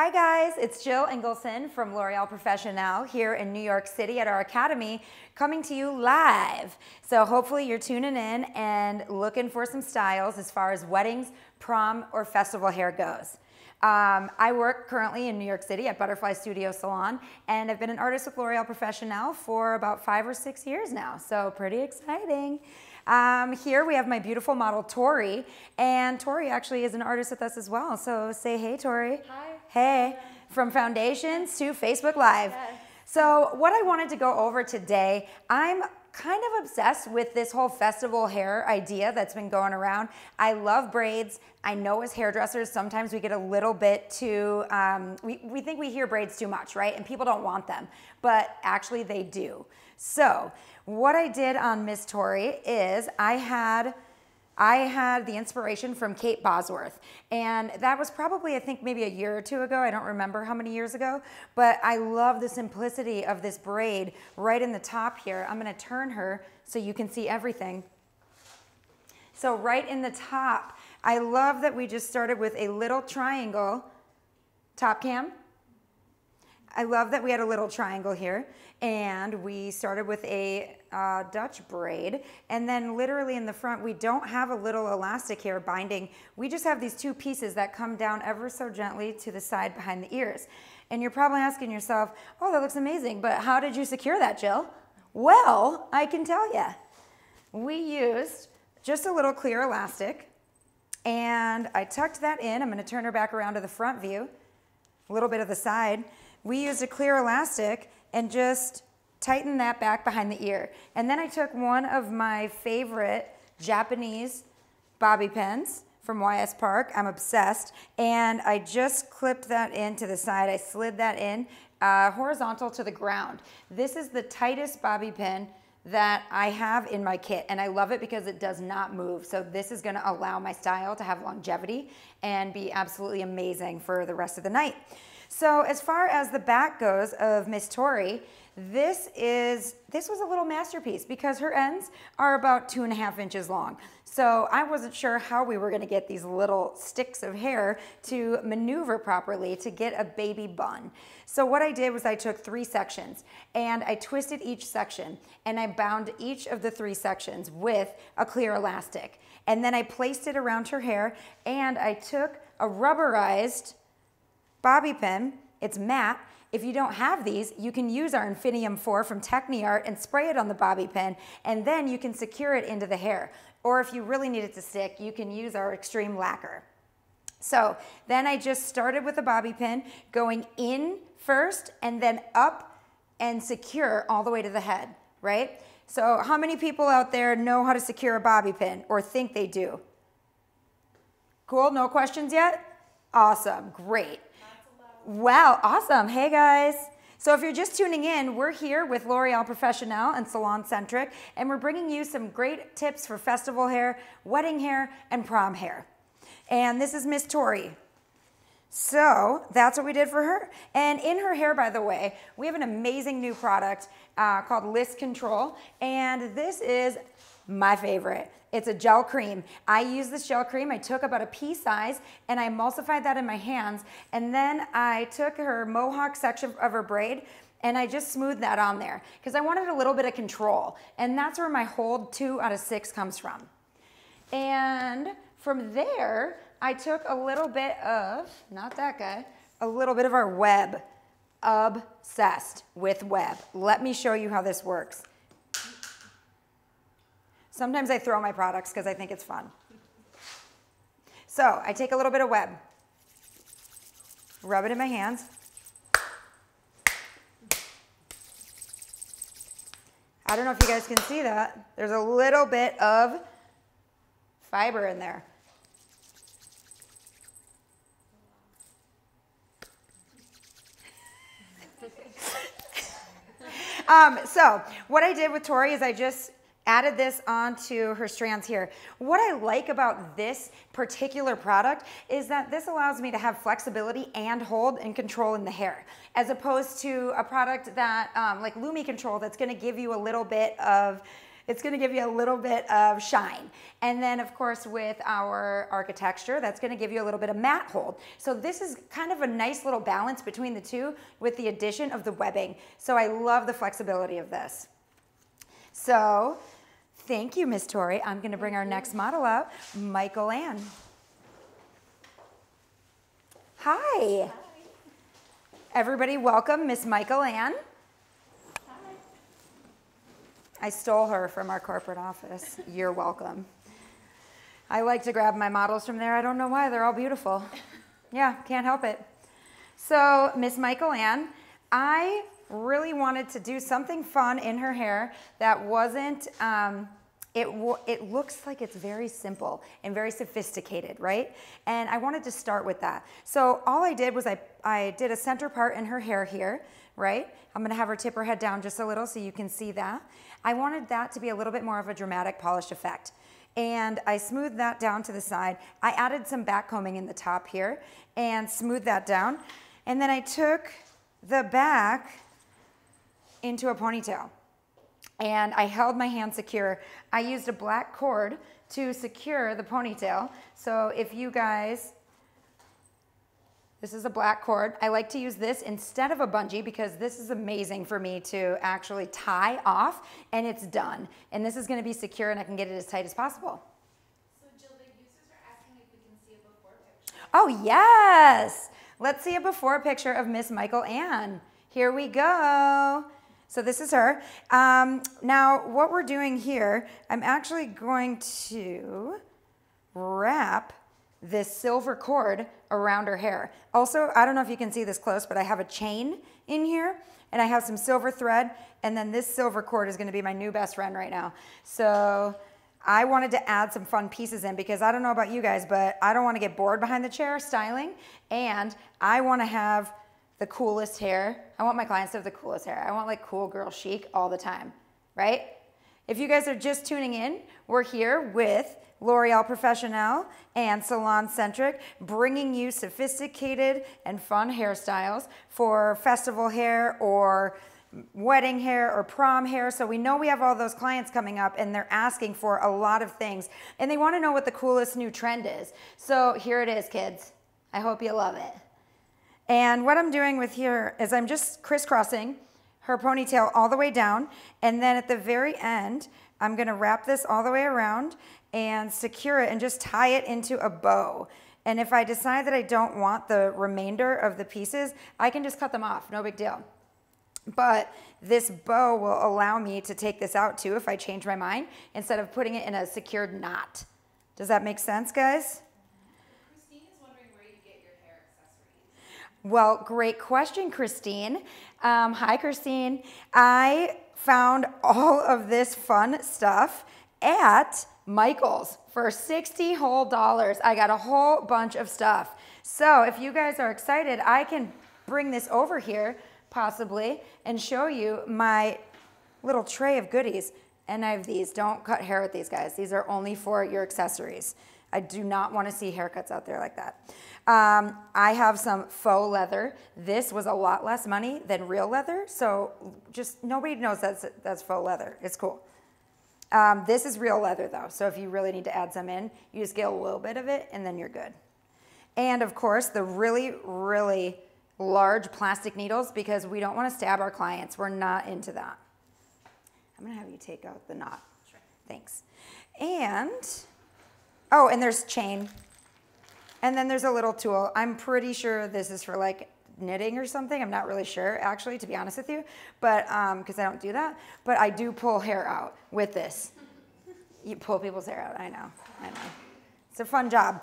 Hi guys, it's Jill Engelson from L'Oreal Professionnel here in New York City at our academy, coming to you live. So hopefully you're tuning in and looking for some styles as far as weddings, prom, or festival hair goes. I work currently in New York City at Butterfly Studio Salon, and I've been an artist with L'Oreal Professionnel for about 5 or 6 years now, so pretty exciting. Here we have my beautiful model, Tori, and Tori actually is an artist with us as well, so say hey, Tori. Hi. Hey, from foundations to Facebook Live. Yes. So what I wanted to go over today, I'm kind of obsessed with this whole festival hair idea that's been going around. I love braids. I know as hairdressers, sometimes we get a little bit too, we think we hear braids too much, right? And people don't want them, but actually they do. So what I did on Miss Tori is I had the inspiration from Kate Bosworth, and that was probably, I think, maybe a year or two ago. I don't remember how many years ago, but I love the simplicity of this braid right in the top here. I'm gonna turn her so you can see everything. So right in the top, I love that we just started with a little triangle. Top cam. I love that we had a little triangle here, and we started with a Dutch braid, and then literally in the front we don't have a little elastic here binding. We just have these two pieces that come down ever so gently to the side behind the ears. And you're probably asking yourself, oh, that looks amazing, but how did you secure that, Jill? Well, I can tell you. We used just a little clear elastic, and I tucked that in. I'm going to turn her back around to the front view, a little bit of the side. We used a clear elastic and just tightened that back behind the ear. And then I took one of my favorite Japanese bobby pins from YS Park. I'm obsessed. And I just clipped that into the side. I slid that in horizontal to the ground. This is the tightest bobby pin that I have in my kit, and I love it because it does not move. So this is gonna allow my style to have longevity and be absolutely amazing for the rest of the night. So as far as the back goes of Miss Tori, this was a little masterpiece because her ends are about 2.5 inches long. So I wasn't sure how we were gonna get these little sticks of hair to maneuver properly to get a baby bun. So what I did was I took 3 sections and I twisted each section and I bound each of the 3 sections with a clear elastic. And then I placed it around her hair and I took a rubberized bobby pin. It's matte. If you don't have these, you can use our Infinium 4 from TechniArt and spray it on the bobby pin, and then you can secure it into the hair. Or if you really need it to stick, you can use our Extreme Lacquer. So then I just started with a bobby pin, going in first and then up and secure all the way to the head, right? So how many people out there know how to secure a bobby pin or think they do? Cool, no questions yet? Awesome, great. Wow, awesome. Hey guys. So if you're just tuning in, we're here with L'Oreal Professionnel and Salon Centric, and we're bringing you some great tips for festival hair, wedding hair, and prom hair. And this is Miss Tori. So that's what we did for her. And in her hair, by the way, we have an amazing new product called List Control, and this is my favorite. It's a gel cream. I use this gel cream. I took about a pea size and I emulsified that in my hands. And then I took her mohawk section of her braid and I just smoothed that on there because I wanted a little bit of control. And that's where my hold 2 out of 6 comes from. And from there, I took a little bit of, not that guy, a little bit of our web. Obsessed with web. Let me show you how this works. Sometimes I throw my products because I think it's fun. So I take a little bit of web, rub it in my hands. I don't know if you guys can see that. There's a little bit of fiber in there. So what I did with Tori is I just added this onto her strands here. What I like about this particular product is that this allows me to have flexibility and hold and control in the hair, as opposed to a product that like Lumi Control that's gonna give you a little bit of It's gonna give you a little bit of shine. And then of course with our architecture, that's gonna give you a little bit of matte hold. So this is kind of a nice little balance between the two with the addition of the webbing. So I love the flexibility of this. So thank you, Miss Tori. I'm gonna bring our next model out, Michael Ann. Hi. Everybody welcome Miss Michael Ann. Hi. I stole her from our corporate office. You're welcome. I like to grab my models from there. I don't know why, they're all beautiful. Yeah, can't help it. So Miss Michael Ann, I really wanted to do something fun in her hair that wasn't, it looks like it's very simple and very sophisticated, right? And I wanted to start with that. So all I did was I did a center part in her hair here, right? I'm gonna have her tip her head down just a little so you can see that. I wanted that to be a little bit more of a dramatic polished effect. And I smoothed that down to the side. I added some back combing in the top here and smoothed that down. And then I took the back into a ponytail. And I held my hand secure. I used a black cord to secure the ponytail. So if you guys, this is a black cord. I like to use this instead of a bungee because this is amazing for me to actually tie off and it's done. And this is gonna be secure and I can get it as tight as possible. So Jill, the users are asking if we can see a before picture. Oh yes, let's see a before picture of Miss Michael Ann. Here we go. So this is her. Now what we're doing here, I'm actually going to wrap this silver cord around her hair. Also, I don't know if you can see this close, but I have a chain in here and I have some silver thread and then this silver cord is gonna be my new best friend right now. So I wanted to add some fun pieces in because I don't know about you guys, but I don't wanna get bored behind the chair styling and I wanna have the coolest hair. I want my clients to have the coolest hair. I want like cool girl chic all the time, right? If you guys are just tuning in, we're here with L'Oreal Professionnel and Salon Centric, bringing you sophisticated and fun hairstyles for festival hair or wedding hair or prom hair. So we know we have all those clients coming up and they're asking for a lot of things and they want to know what the coolest new trend is. So here it is, kids. I hope you love it. And what I'm doing with here is I'm just crisscrossing her ponytail all the way down. And then at the very end, I'm gonna wrap this all the way around and secure it and just tie it into a bow. And if I decide that I don't want the remainder of the pieces, I can just cut them off, no big deal. But this bow will allow me to take this out too if I change my mind, instead of putting it in a secured knot. Does that make sense, guys? Well, great question, Christine. Hi, Christine. I found all of this fun stuff at Michael's for $60 whole. I got a whole bunch of stuff. So if you guys are excited, I can bring this over here, possibly, and show you my little tray of goodies. And I have these. Don't cut hair with these, guys. These are only for your accessories. I do not want to see haircuts out there like that. I have some faux leather. This was a lot less money than real leather, so just nobody knows that's faux leather. It's cool. This is real leather though, so if you really need to add some in, you just get a little bit of it and then you're good. And of course, the really, really large plastic needles because we don't want to stab our clients. We're not into that. I'm gonna have you take out the knot. Sure. Thanks. And, oh, and there's chain. And then there's a little tool. I'm pretty sure this is for like knitting or something. I'm not really sure, actually, to be honest with you, but because I don't do that. But I do pull hair out with this. You pull people's hair out. I know. It's a fun job.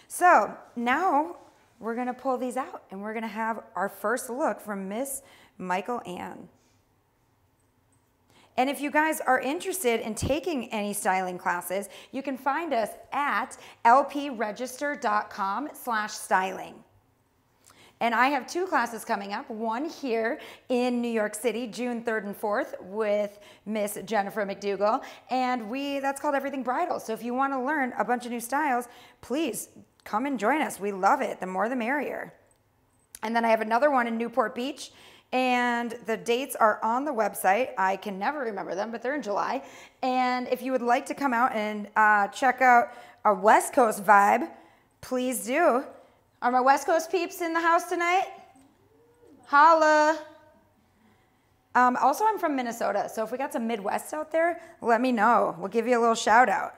So now we're gonna pull these out, and we're gonna have our first look from Miss Michael Ann. And if you guys are interested in taking any styling classes, you can find us at lpregister.com/styling. And I have 2 classes coming up, one here in New York City, June 3rd and 4th with Miss Jennifer McDougall. And that's called Everything Bridal. So if you want to learn a bunch of new styles, please come and join us. We love it. The more the merrier. And then I have another one in Newport Beach And the dates are on the website. I can never remember them, but they're in July. And if you would like to come out and check out a West Coast vibe, please do. Are my West Coast peeps in the house tonight? Holla. Also, I'm from Minnesota, so if we got some Midwest out there, let me know. We'll give you a little shout out.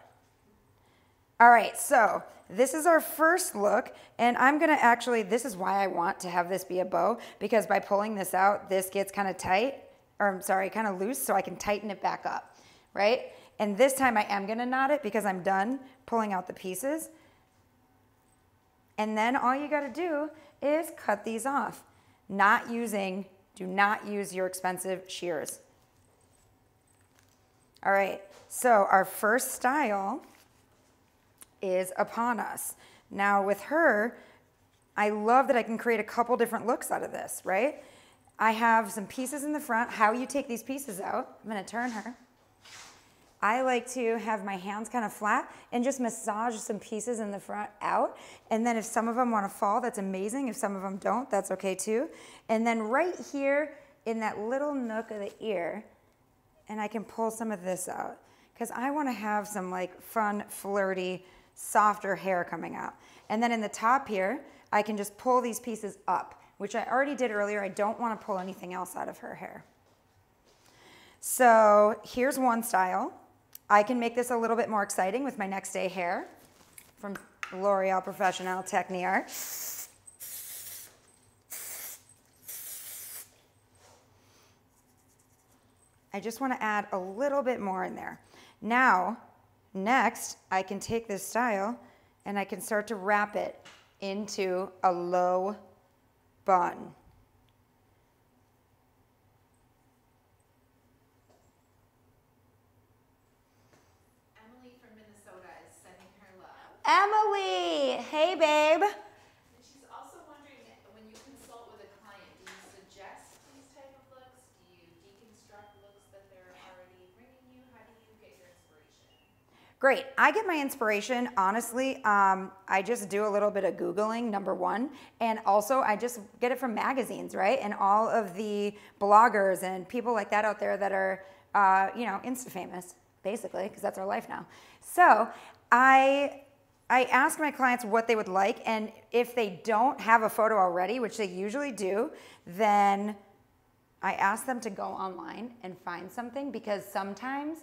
All right, so this is our first look, and I'm gonna actually, this is why I want to have this be a bow, because by pulling this out, this gets kind of tight, or I'm sorry, kind of loose, so I can tighten it back up, right? And this time I am gonna knot it because I'm done pulling out the pieces. And then all you gotta do is cut these off. Do not use your expensive shears. All right, so our first style is upon us. Now with her, I love that I can create a couple different looks out of this, right? I have some pieces in the front. How you take these pieces out, I'm gonna turn her. I like to have my hands kind of flat and just massage some pieces in the front out. And then if some of them want to fall, that's amazing. If some of them don't, that's okay too. And then right here in that little nook of the ear, and I can pull some of this out because I want to have some like fun, flirty, softer hair coming out. And then in the top here, I can just pull these pieces up, which I already did earlier. I don't want to pull anything else out of her hair. So here's one style. I can make this a little bit more exciting with my next day hair from L'Oreal Professionnel Technique. I just want to add a little bit more in there. Now, next, I can take this style and I can start to wrap it into a low bun. Emily, hey babe. And she's also wondering, when you consult with a client, do you suggest these type of looks? Do you deconstruct looks that they're already bringing you? How do you get your inspiration? Great. I get my inspiration, honestly, I just do a little bit of Googling, number one, and also I just get it from magazines, right? And all of the bloggers and people like that out there that are, you know, Insta famous, basically, because that's our life now. So I ask my clients what they would like, and if they don't have a photo already, which they usually do, then I ask them to go online and find something, because sometimes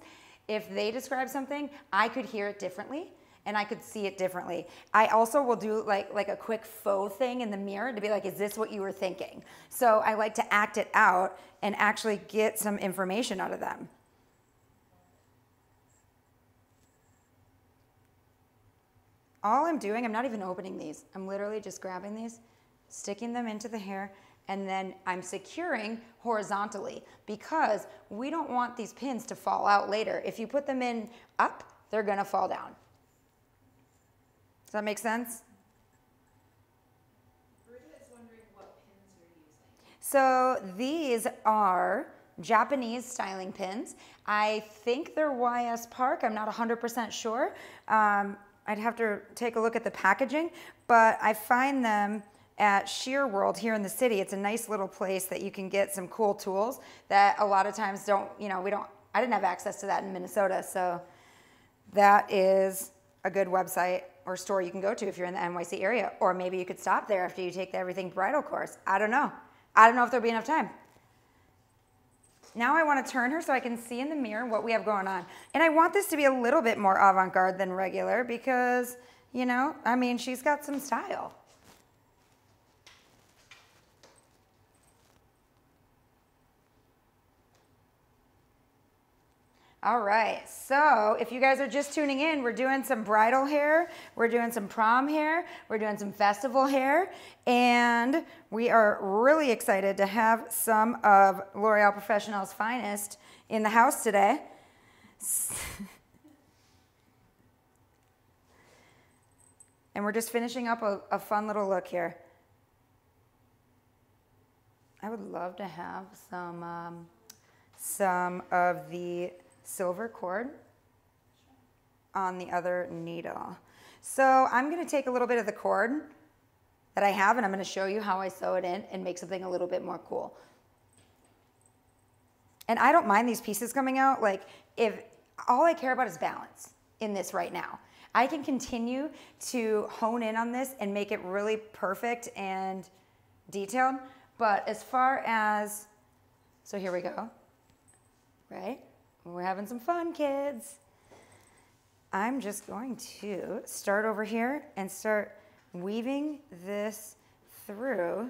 if they describe something, I could hear it differently and I could see it differently. I also will do like a quick faux thing in the mirror to be like, is this what you were thinking? So I like to act it out and actually get some information out of them. All I'm doing, I'm not even opening these. I'm literally just grabbing these, sticking them into the hair, and then I'm securing horizontally, because we don't want these pins to fall out later. If you put them in up, they're gonna fall down. Does that make sense? Britta is wondering what pins you're using. So these are Japanese styling pins. I think they're YS Park. I'm not 100% sure. I'd have to take a look at the packaging, but I find them at Shear World here in the city. It's a nice little place that you can get some cool tools that a lot of times don't, you know, I didn't have access to that in Minnesota, so that is a good website or store you can go to if you're in the NYC area, or maybe you could stop there after you take the Everything Bridal course. I don't know. I don't know if there'll be enough time. Now I want to turn her so I can see in the mirror what we have going on. And I want this to be a little bit more avant-garde than regular because, you know, I mean, she's got some style. All right, so if you guys are just tuning in, we're doing some bridal hair, we're doing some prom hair, we're doing some festival hair, and we are really excited to have some of L'Oreal Professionnel's finest in the house today. And we're just finishing up a fun little look here. I would love to have some of the silver cord on the other needle. So I'm going to take a little bit of the cord that I have, and I'm going to show you how I sew it in and make something a little bit more cool. And I don't mind these pieces coming out. Like, if all I care about is balance in this right now. I can continue to hone in on this and make it really perfect and detailed. But as far as, so here we go, right? We're having some fun, kids. I'm just going to start over here and start weaving this through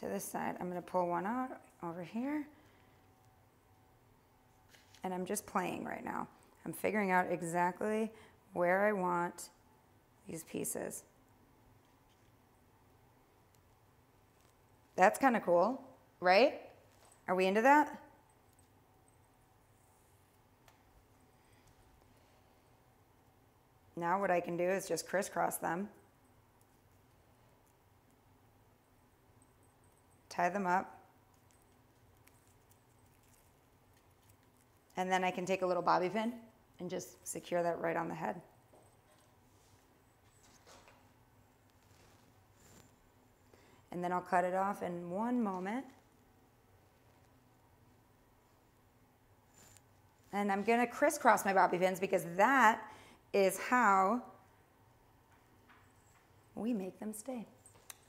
to this side. I'm going to pull one out over here. And I'm just playing right now. I'm figuring out exactly where I want these pieces. That's kind of cool, right? Are we into that? Now what I can do is just crisscross them. Tie them up. And then I can take a little bobby pin and just secure that right on the head. And then I'll cut it off in one moment. And I'm gonna crisscross my bobby pins because that is how we make them stay.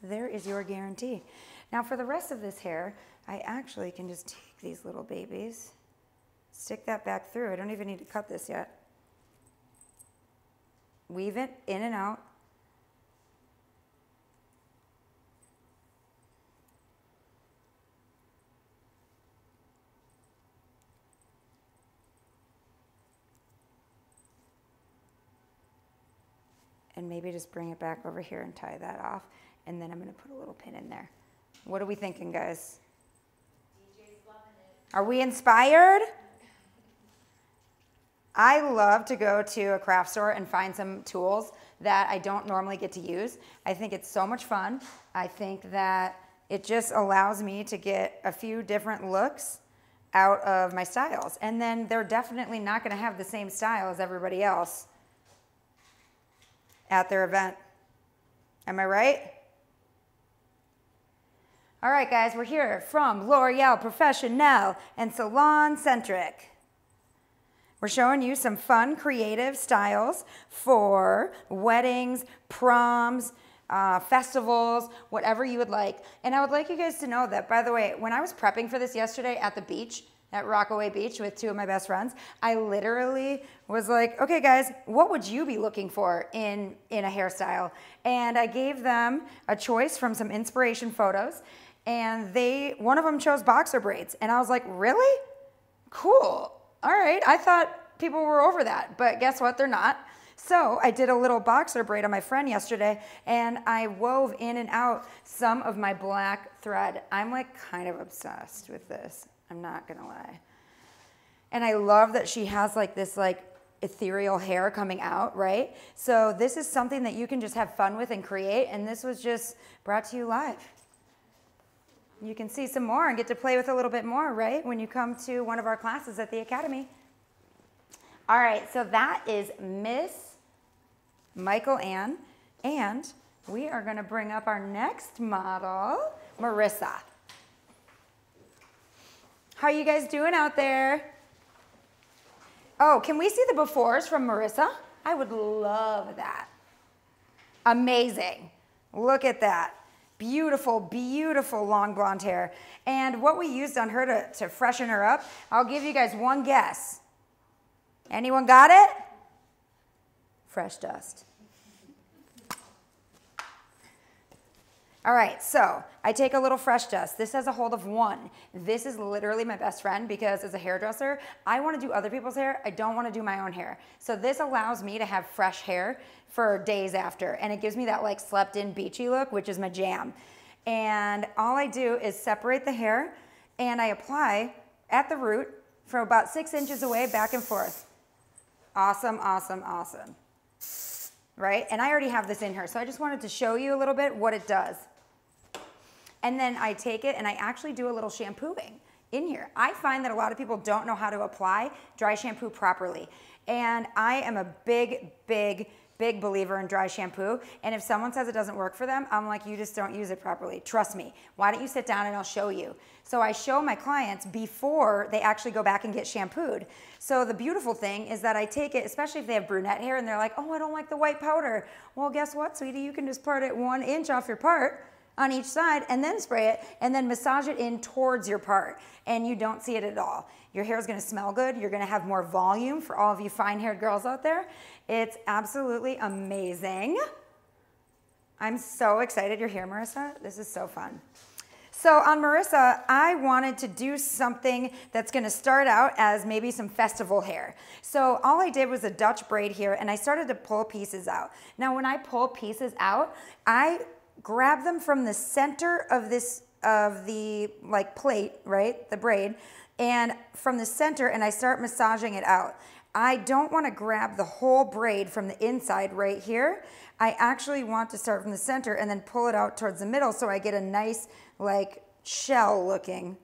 There is your guarantee. Now for the rest of this hair, I actually can just take these little babies, stick that back through. I don't even need to cut this yet. Weave it in and out. And maybe just bring it back over here and tie that off. And then I'm gonna put a little pin in there. What are we thinking, guys? DJ's loving it. Are we inspired? I love to go to a craft store and find some tools that I don't normally get to use. I think it's so much fun. I think that it just allows me to get a few different looks out of my styles. And then they're definitely not gonna have the same style as everybody else at their event. Am I right? All right, guys, we're here from L'Oreal Professionnel and Salon Centric. We're showing you some fun, creative styles for weddings, proms, festivals, whatever you would like. And I would like you guys to know that, by the way, when I was prepping for this yesterday at the beach, at Rockaway Beach with two of my best friends, I literally was like, okay guys, what would you be looking for in a hairstyle? And I gave them a choice from some inspiration photos, and one of them chose boxer braids. And I was like, really? Cool. All right, I thought people were over that, but guess what? They're not. So I did a little boxer braid on my friend yesterday, and I wove in and out some of my black thread. I'm like kind of obsessed with this. I'm not gonna lie. And I love that she has like this like ethereal hair coming out, right? So this is something that you can just have fun with and create, and this was just brought to you live. You can see some more and get to play with a little bit more, right? When you come to one of our classes at the Academy. All right, so that is Miss Michael Ann, and we are gonna bring up our next model, Marissa. How are you guys doing out there? Oh, can we see the befores from Marissa? I would love that. Amazing. Look at that. Beautiful, beautiful long blonde hair. And what we used on her to freshen her up, I'll give you guys one guess. Anyone got it? Fresh dust. All right, so I take a little fresh dust. This has a hold of 1. This is literally my best friend because as a hairdresser, I want to do other people's hair. I don't want to do my own hair. So this allows me to have fresh hair for days after, and it gives me that like slept in beachy look, which is my jam. And all I do is separate the hair and I apply at the root from about 6 inches away, back and forth. Awesome, awesome, awesome. Right? And I already have this in her, so I just wanted to show you a little bit what it does. And then I take it and I actually do a little shampooing in here. I find that a lot of people don't know how to apply dry shampoo properly. And I am a big big believer in dry shampoo. And if someone says it doesn't work for them, I'm like, you just don't use it properly. Trust me. Why don't you sit down and I'll show you? So I show my clients before they actually go back and get shampooed. So the beautiful thing is that I take it, especially if they have brunette hair and they're like, oh, I don't like the white powder. Well, guess what, sweetie? You can just part it 1 inch off your part on each side and then spray it and then massage it in towards your part, and you don't see it at all. Your hair is going to smell good. You're going to have more volume for all of you fine-haired girls out there. It's absolutely amazing. I'm so excited you're here, Marissa. This is so fun. So on Marissa, I wanted to do something that's going to start out as maybe some festival hair. So all I did was a Dutch braid here, and I started to pull pieces out. Now when I pull pieces out, I grab them from the center of the like plate, right, the braid, and from the center, and I start massaging it out. I don't want to grab the whole braid from the inside right here. I actually want to start from the center and then pull it out towards the middle so I get a nice like shell looking,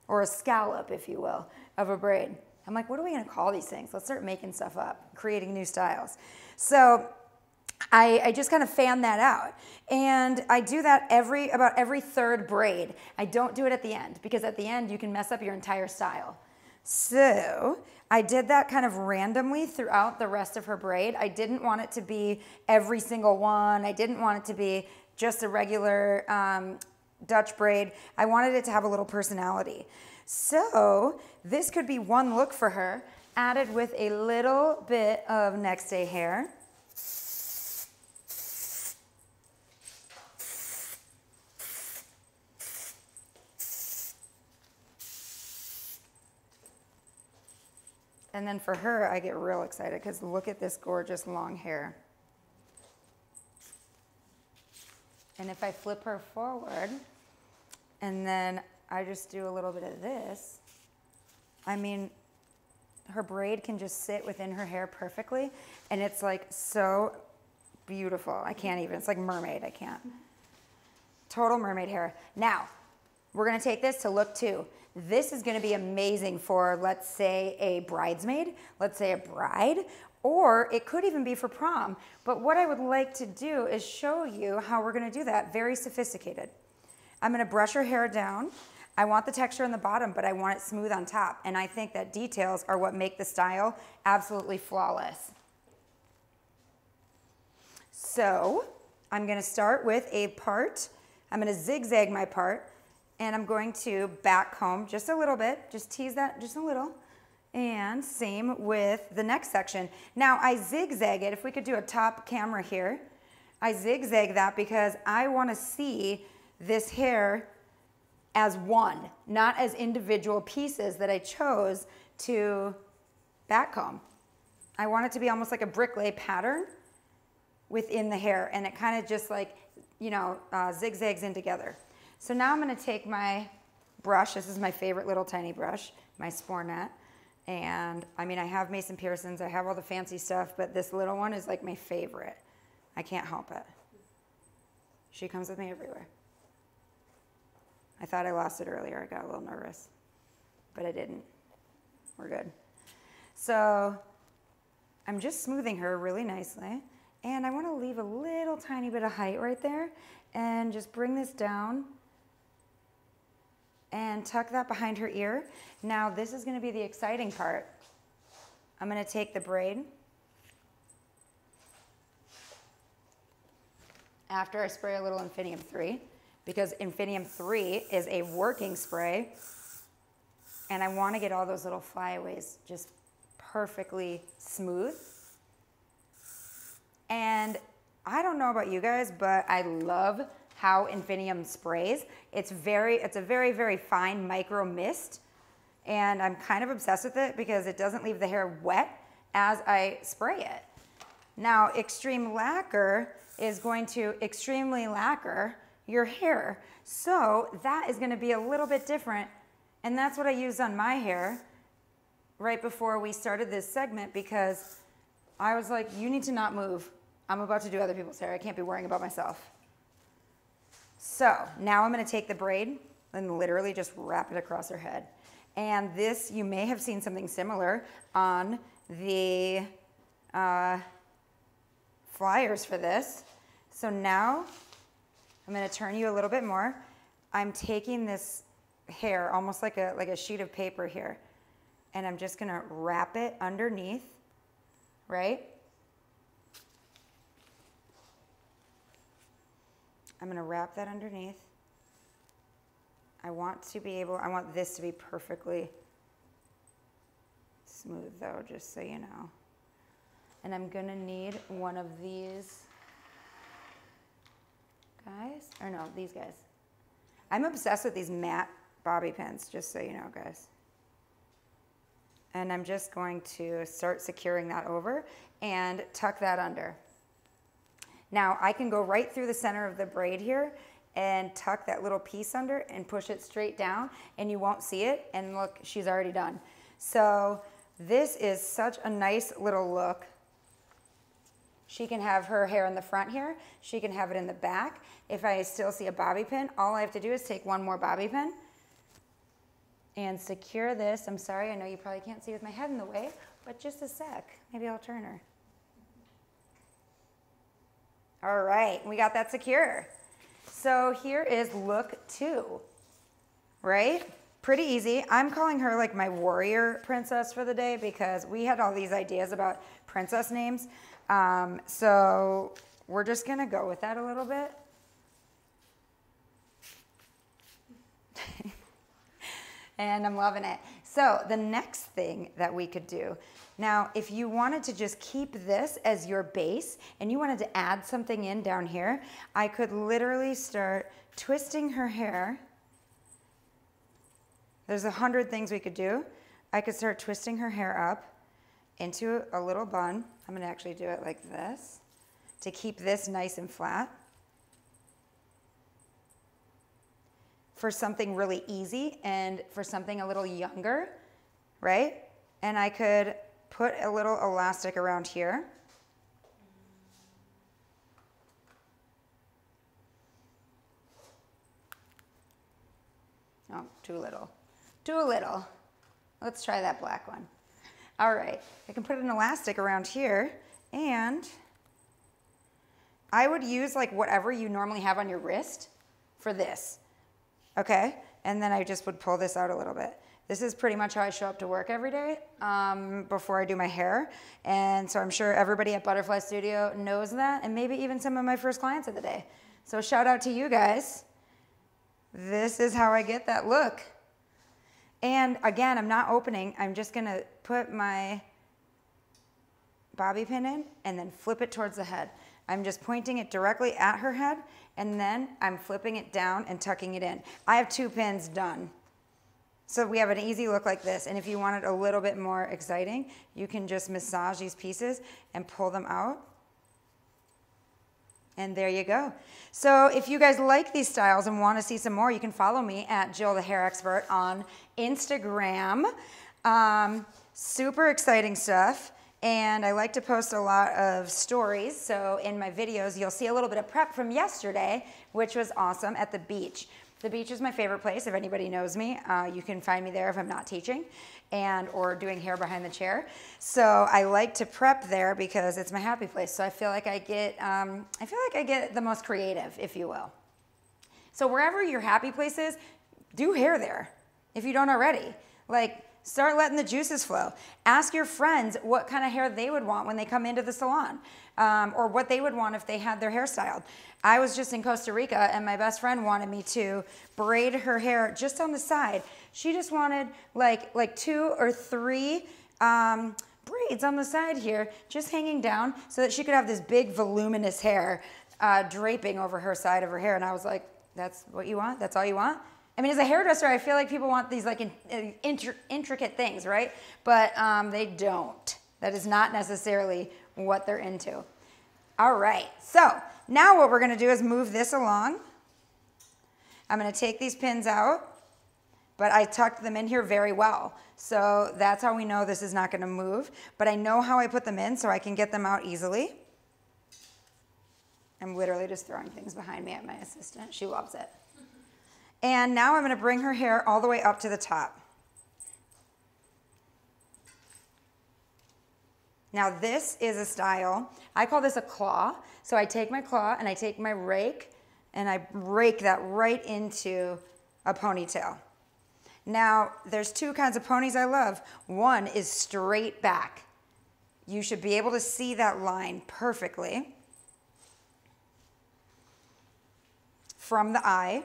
or a scallop, if you will, of a braid. I'm like, what are we going to call these things? Let's start making stuff up, creating new styles. So I just kind of fan that out. And I do that about every third braid. I don't do it at the end, because at the end you can mess up your entire style. So I did that kind of randomly throughout the rest of her braid. I didn't want it to be every single one. I didn't want it to be just a regular Dutch braid. I wanted it to have a little personality. So this could be one look for her, added with a little bit of next day hair. And then for her, I get real excited because look at this gorgeous long hair. And if I flip her forward and then I just do a little bit of this, I mean, her braid can just sit within her hair perfectly. And it's like so beautiful. I can't even, it's like mermaid, I can't. Total mermaid hair. Now, we're gonna take this to look 2. This is gonna be amazing for, let's say, a bridesmaid, let's say a bride, or it could even be for prom. But what I would like to do is show you how we're gonna do that, very sophisticated. I'm gonna brush her hair down. I want the texture in the bottom, but I want it smooth on top. And I think that details are what make the style absolutely flawless. So I'm gonna start with a part. I'm gonna zigzag my part, and I'm going to back comb just a little bit, just tease that just a little. And same with the next section. Now I zigzag it. If we could do a top camera here, I zigzag that because I want to see this hair as one, not as individual pieces that I chose to back comb. I want it to be almost like a bricklay pattern within the hair, and it kind of just like, you know, zigzags in together. So now I'm going to take my brush. This is my favorite little tiny brush, my Spornet. And I mean, I have Mason Pearson's, I have all the fancy stuff, but this little one is like my favorite. I can't help it. She comes with me everywhere. I thought I lost it earlier. I got a little nervous, but I didn't. We're good. So I'm just smoothing her really nicely. And I want to leave a little tiny bit of height right there and just bring this down and tuck that behind her ear. Now this is going to be the exciting part. I'm going to take the braid after I spray a little Infinium 3, because Infinium 3 is a working spray, and I want to get all those little flyaways just perfectly smooth. And I don't know about you guys, but I love how Infinium sprays. It's a very, very fine micro mist, and I'm kind of obsessed with it because it doesn't leave the hair wet as I spray it. Now, Extreme Lacquer is going to extremely lacquer your hair. So that is gonna be a little bit different, and that's what I used on my hair right before we started this segment, because I was like, you need to not move. I'm about to do other people's hair. I can't be worrying about myself. So now I'm going to take the braid and literally just wrap it across her head. And this, you may have seen something similar on the flyers for this. So now I'm gonna turn you a little bit more. I'm taking this hair, almost like a sheet of paper here, and I'm just gonna wrap it underneath, right? I'm gonna wrap that underneath. I want this to be perfectly smooth though, just so you know. And I'm gonna need one of these guys, or no, these guys. I'm obsessed with these matte bobby pins, just so you know, guys. And I'm just going to start securing that over and tuck that under. Now I can go right through the center of the braid here and tuck that little piece under and push it straight down, and you won't see it. And look, she's already done. So this is such a nice little look. She can have her hair in the front here. She can have it in the back. If I still see a bobby pin, all I have to do is take one more bobby pin and secure this. I'm sorry, I know you probably can't see with my head in the way, but just a sec. Maybe I'll turn her. All right, we got that secure. So here is look 2, right? Pretty easy. I'm calling her like my warrior princess for the day because we had all these ideas about princess names. So we're just gonna go with that a little bit. And I'm loving it. So the next thing that we could do, now if you wanted to just keep this as your base and you wanted to add something in down here, I could literally start twisting her hair. There's 100 things we could do. I could start twisting her hair up into a little bun. I'm gonna actually do it like this to keep this nice and flat. For something really easy and for something a little younger, right? And I could put a little elastic around here. Oh, too little. Too little. Let's try that black one. All right, I can put an elastic around here, and I would use like whatever you normally have on your wrist for this, okay? And then I just would pull this out a little bit. This is pretty much how I show up to work every day before I do my hair. And so I'm sure everybody at Butterfly Studio knows that, and maybe even some of my first clients of the day. So shout out to you guys. This is how I get that look. And again, I'm not opening. I'm just gonna put my bobby pin in and then flip it towards the head. I'm just pointing it directly at her head, and then I'm flipping it down and tucking it in. I have 2 pins done. So we have an easy look like this. And if you want it a little bit more exciting, you can just massage these pieces and pull them out. And there you go. So if you guys like these styles and want to see some more, you can follow me at Jill the Hair Expert on Instagram. Super exciting stuff. And I like to post a lot of stories. So in my videos, you'll see a little bit of prep from yesterday, which was awesome at the beach. The beach is my favorite place. If anybody knows me, you can find me there if I'm not teaching or doing hair behind the chair. So I like to prep there because it's my happy place. So I feel like I get the most creative, if you will. So wherever your happy place is, do hair there if you don't already. Like, start letting the juices flow. Ask your friends what kind of hair they would want when they come into the salon, or what they would want if they had their hair styled. I was just in Costa Rica, and my best friend wanted me to braid her hair just on the side. She just wanted like 2 or 3 braids on the side here, just hanging down so that she could have this big voluminous hair draping over her side of her hair. And I was like, that's what you want? That's all you want? I mean, as a hairdresser, I feel like people want these like intricate things, right? But they don't. That is not necessarily what they're into. All right, so now what we're gonna do is move this along. I'm gonna take these pins out, but I tucked them in here very well. So that's how we know this is not gonna move. But I know how I put them in so I can get them out easily. I'm literally just throwing things behind me at my assistant. She loves it. And now I'm gonna bring her hair all the way up to the top. Now this is a style, I call this a claw. So I take my claw and I take my rake and I rake that right into a ponytail. Now there's two kinds of ponies I love. One is straight back. You should be able to see that line perfectly from the eye.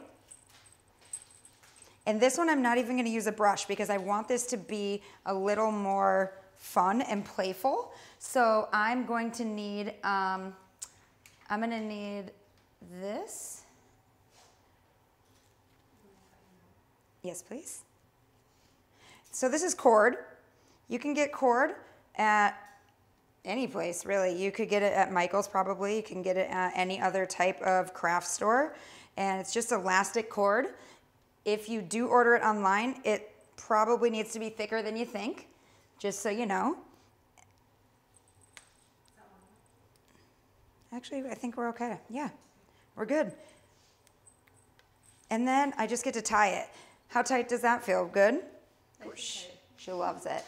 And this one I'm not even going to use a brush because I want this to be a little more fun and playful. So I'm going to need, this. Yes, please. So this is cord. You can get cord at any place, really. You could get it at Michael's probably. You can get it at any other type of craft store. And it's just elastic cord. If you do order it online, it probably needs to be thicker than you think, just so you know. Actually, I think we're okay. Yeah, we're good. And then I just get to tie it. How tight does that feel? Good? She loves it.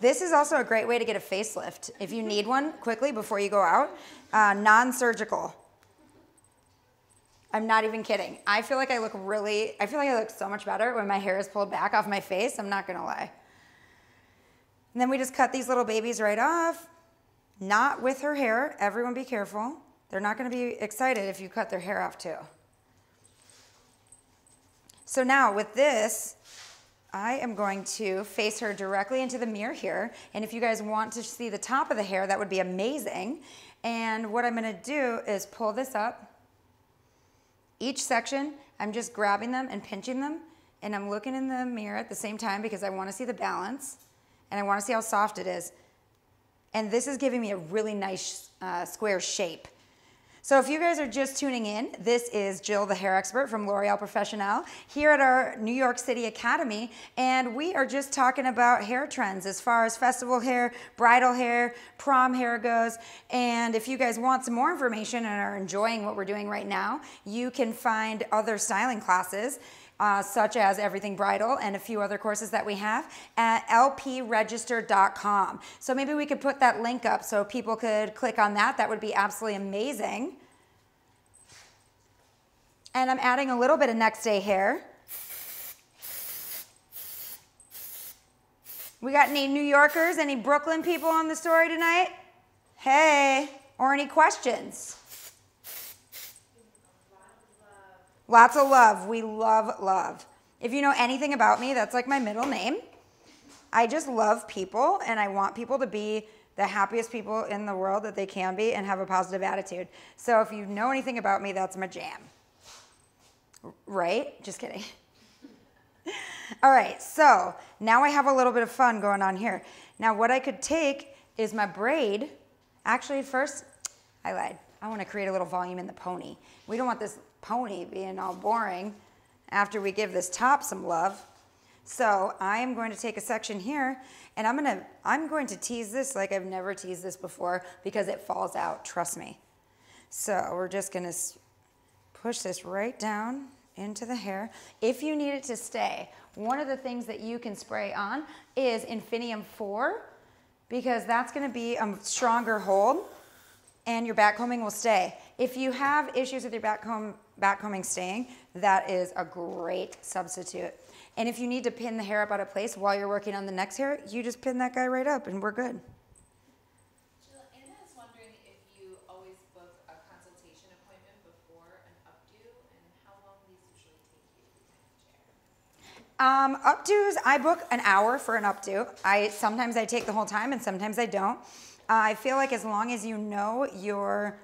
This is also a great way to get a facelift. If you need one quickly before you go out, non-surgical. I'm not even kidding. I feel like I look so much better when my hair is pulled back off my face. I'm not gonna lie. And then we just cut these little babies right off. Not with her hair. Everyone be careful. They're not gonna be excited if you cut their hair off too. So now with this, I am going to face her directly into the mirror here. And if you guys want to see the top of the hair, that would be amazing. And what I'm gonna do is pull this up. Each section, I'm just grabbing them and pinching them, and I'm looking in the mirror at the same time because I want to see the balance, and I want to see how soft it is. And this is giving me a really nice square shape. So if you guys are just tuning in, this is Jill, the hair expert from L'Oreal Professionnel, here at our New York City Academy, and we are just talking about hair trends as far as festival hair, bridal hair, prom hair goes. And if you guys want some more information and are enjoying what we're doing right now, you can find other styling classes such as Everything Bridal and a few other courses that we have at lpregister.com. So maybe we could put that link up so people could click on that. That would be absolutely amazing. And I'm adding a little bit of next day hair. We got any New Yorkers, any Brooklyn people on the story tonight? Hey, or any questions? Lots of love. We love love. If you know anything about me, that's like my middle name. I just love people, and I want people to be the happiest people in the world that they can be and have a positive attitude. So if you know anything about me, that's my jam. Right? Just kidding. All right, so now I have a little bit of fun going on here. Now what I could take is my braid. Actually, first, I lied. I want to create a little volume in the pony. We don't want this pony being all boring after we give this top some love. So I am going to take a section here, and I'm going to tease this like I've never teased this before because it falls out, trust me. So we're just going to push this right down into the hair. If you need it to stay, one of the things that you can spray on is Infinium 4 because that's going to be a stronger hold and your backcombing will stay. If you have issues with your backcombing staying, that is a great substitute. And if you need to pin the hair up out of place while you're working on the next hair, you just pin that guy right up and we're good. Jill, Anna is wondering if you always book a consultation appointment before an updo and how long these usually take you to chair. Updos, I book an hour for an updo. Sometimes I take the whole time and sometimes I don't. I feel like as long as you know your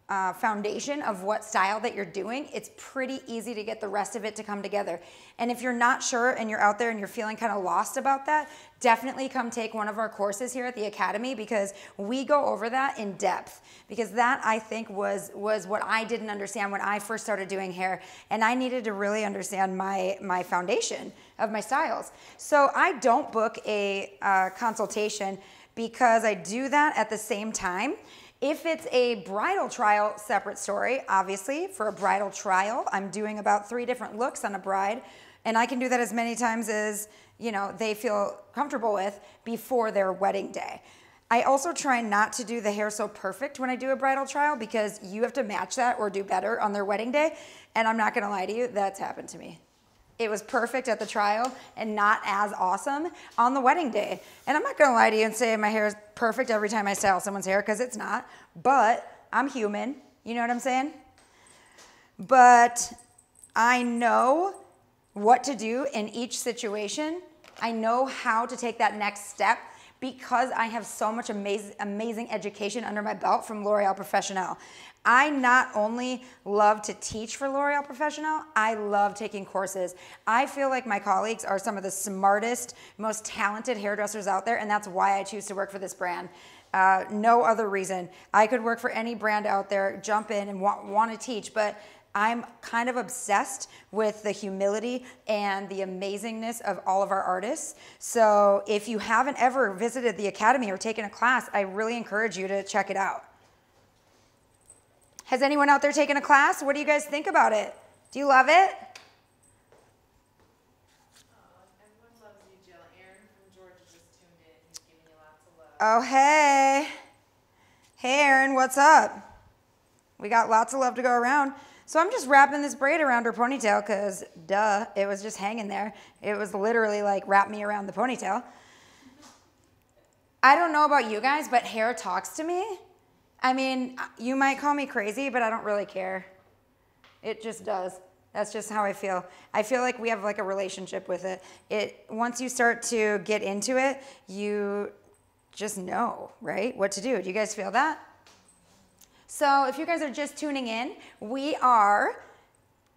foundation of what style that you're doing, it's pretty easy to get the rest of it to come together. And if you're not sure and you're out there and you're feeling kind of lost about that, definitely come take one of our courses here at the Academy because we go over that in depth. Because that, I think, was what I didn't understand when I first started doing hair. And I needed to really understand my foundation of my styles. So I don't book a consultation because I do that at the same time. If it's a bridal trial, separate story, obviously. For a bridal trial, I'm doing about 3 different looks on a bride, and I can do that as many times as they feel comfortable with before their wedding day. I also try not to do the hair so perfect when I do a bridal trial because you have to match that or do better on their wedding day. And I'm not gonna lie to you, that's happened to me. It was perfect at the trial and not as awesome on the wedding day. And I'm not gonna lie to you and say my hair is perfect every time I style someone's hair because it's not, but I'm human, you know what I'm saying? But I know what to do in each situation. I know how to take that next step because I have so much amazing education under my belt from L'Oreal Professionnel. I not only love to teach for L'Oreal Professionnel, I love taking courses. I feel like my colleagues are some of the smartest, most talented hairdressers out there, and that's why I choose to work for this brand. No other reason. I could work for any brand out there, jump in and want to teach, but I'm kind of obsessed with the humility and the amazingness of all of our artists. So if you haven't ever visited the Academy or taken a class, I really encourage you to check it out. Has anyone out there taken a class? What do you guys think about it? Do you love it? Everyone loves you, Jill. Aaron from Georgia just tuned in. He's giving you lots of love. Oh, hey. Hey, Aaron, what's up? We got lots of love to go around. So I'm just wrapping this braid around her ponytail because, duh, it was just hanging there. It was literally like, wrap me around the ponytail. I don't know about you guys, but hair talks to me. I mean, you might call me crazy, but I don't really care. It just does. That's just how I feel. I feel like we have like a relationship with it. Once you start to get into it, you just know, right, what to do. Do you guys feel that? So if you guys are just tuning in, we are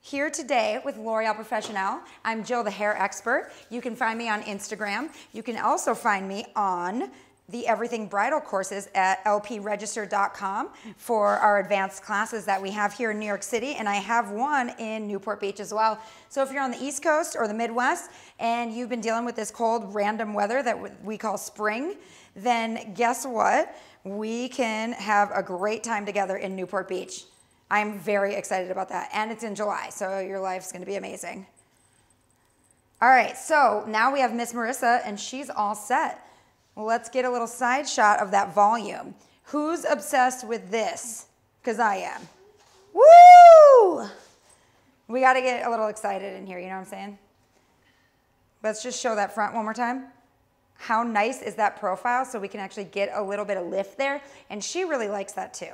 here today with L'Oreal Professionnel. I'm Jill, the hair expert. You can find me on Instagram. You can also find me on the Everything Bridal courses at lpregister.com for our advanced classes that we have here in New York City, and I have one in Newport Beach as well. So if you're on the East Coast or the Midwest and you've been dealing with this cold random weather that we call spring, then guess what? We can have a great time together in Newport Beach. I'm very excited about that, and it's in July, so your life's gonna be amazing. All right, so now we have Miss Marissa, and she's all set. Let's get a little side shot of that volume. Who's obsessed with this? Because I am. Woo! We got to get a little excited in here, you know what I'm saying? Let's just show that front one more time. How nice is that profile so we can actually get a little bit of lift there? And she really likes that too.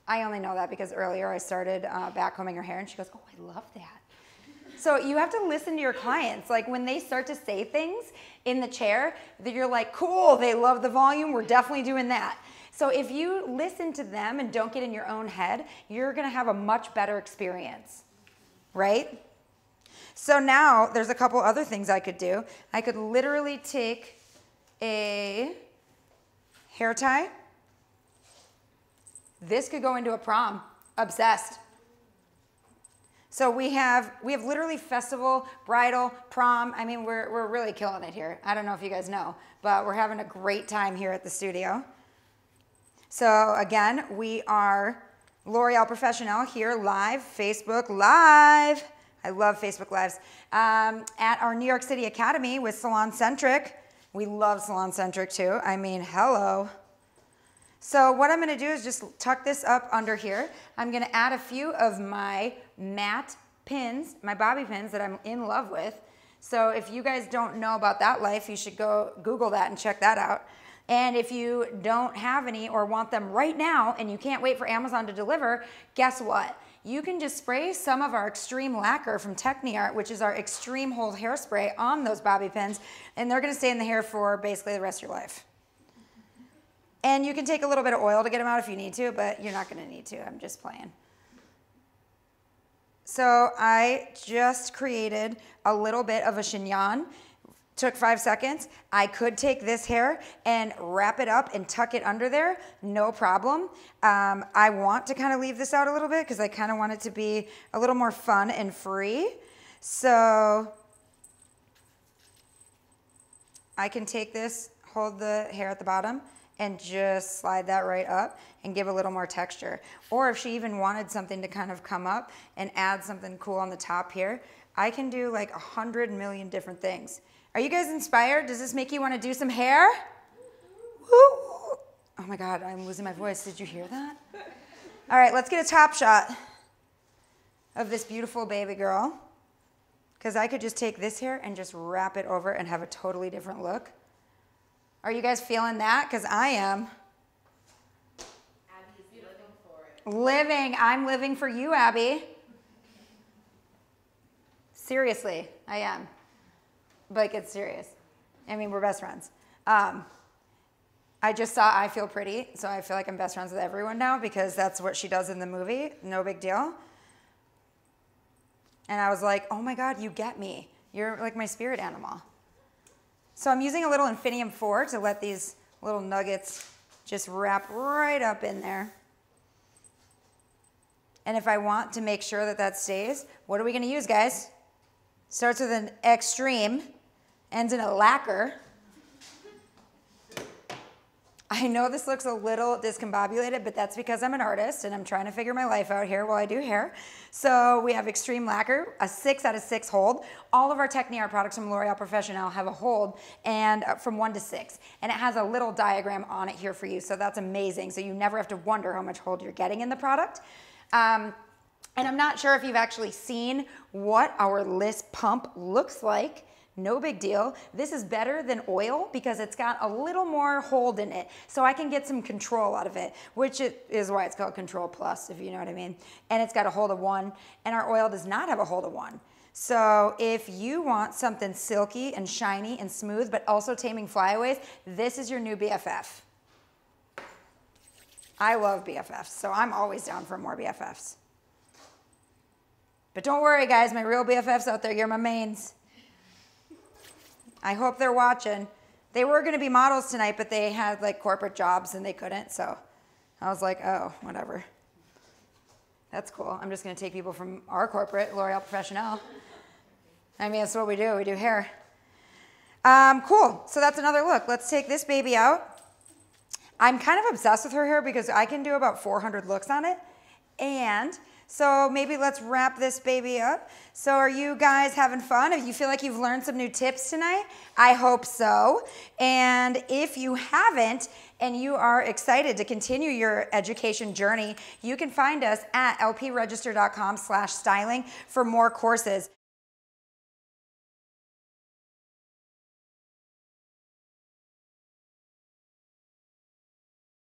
I only know that because earlier I started backcombing her hair and she goes, oh, I love that. So you have to listen to your clients. Like when they start to say things in the chair that you're like, cool, they love the volume, we're definitely doing that. So if you listen to them and don't get in your own head, you're gonna have a much better experience, right? So now there's a couple other things I could do. I could literally take a hair tie. This could go into a prom, obsessed. So we have literally festival, bridal, prom. I mean, we're really killing it here. I don't know if you guys know, but we're having a great time here at the studio. So again, we are L'Oreal Professionnel here live, Facebook Live. I love Facebook Lives. At our New York City Academy with Salon Centric. We love Salon Centric too. I mean, hello. So what I'm gonna do is just tuck this up under here. I'm gonna add a few of my matte pins, my bobby pins that I'm in love with. So if you guys don't know about that life, you should go Google that and check that out. And if you don't have any or want them right now and you can't wait for Amazon to deliver, guess what? You can just spray some of our Extreme Lacquer from Techniart, which is our extreme hold hairspray, on those bobby pins, and they're gonna stay in the hair for basically the rest of your life. And you can take a little bit of oil to get them out if you need to, but you're not gonna need to, I'm just playing. So I just created a little bit of a chignon. Took 5 seconds. I could take this hair and wrap it up and tuck it under there, no problem. I want to kind of leave this out a little bit because I kind of want it to be a little more fun and free. So I can take this, hold the hair at the bottom, and just slide that right up and give a little more texture. Or if she even wanted something to kind of come up and add something cool on the top here, I can do like 100 million different things. Are you guys inspired? Does this make you want to do some hair? Woo! Oh my God, I'm losing my voice. Did you hear that? All right, let's get a top shot of this beautiful baby girl. Because I could just take this hair and just wrap it over and have a totally different look. Are you guys feeling that? Because I am. Abby's living for it. Living. I'm living for you, Abby. Seriously, I am. Like, it's serious. I mean, we're best friends. I just saw I Feel Pretty, so I feel like I'm best friends with everyone now because that's what she does in the movie. No big deal. And I was like, oh my God, you get me. You're like my spirit animal. So I'm using a little Infinium 4 to let these little nuggets just wrap right up in there. And if I want to make sure that that stays, what are we gonna use, guys? Starts with an extreme, ends in a lacquer. I know this looks a little discombobulated, but that's because I'm an artist and I'm trying to figure my life out here while I do hair. So we have extreme lacquer, a 6 out of 6 hold. All of our Techniart products from L'Oreal Professionnel have a hold and from 1 to 6. And it has a little diagram on it here for you. So that's amazing. So you never have to wonder how much hold you're getting in the product. And I'm not sure if you've actually seen what our Liss pump looks like. No big deal. This is better than oil because it's got a little more hold in it. So I can get some control out of it, which is why it's called Control Plus, if you know what I mean. And it's got a hold of 1, and our oil does not have a hold of 1. So if you want something silky and shiny and smooth, but also taming flyaways, this is your new BFF. I love BFFs, so I'm always down for more BFFs. But don't worry, guys, my real BFFs out there, you're my mains. I hope they're watching. They were gonna be models tonight, but they had like corporate jobs and they couldn't, so I was like, oh, whatever. That's cool. I'm just gonna take people from our corporate, L'Oreal Professionnel. I mean, that's what we do hair. Cool, so that's another look. Let's take this baby out. I'm kind of obsessed with her hair because I can do about 400 looks on it. And so maybe let's wrap this baby up. So are you guys having fun? If you feel like you've learned some new tips tonight, I hope so. And if you haven't and you are excited to continue your education journey, you can find us at lpregister.com/styling for more courses.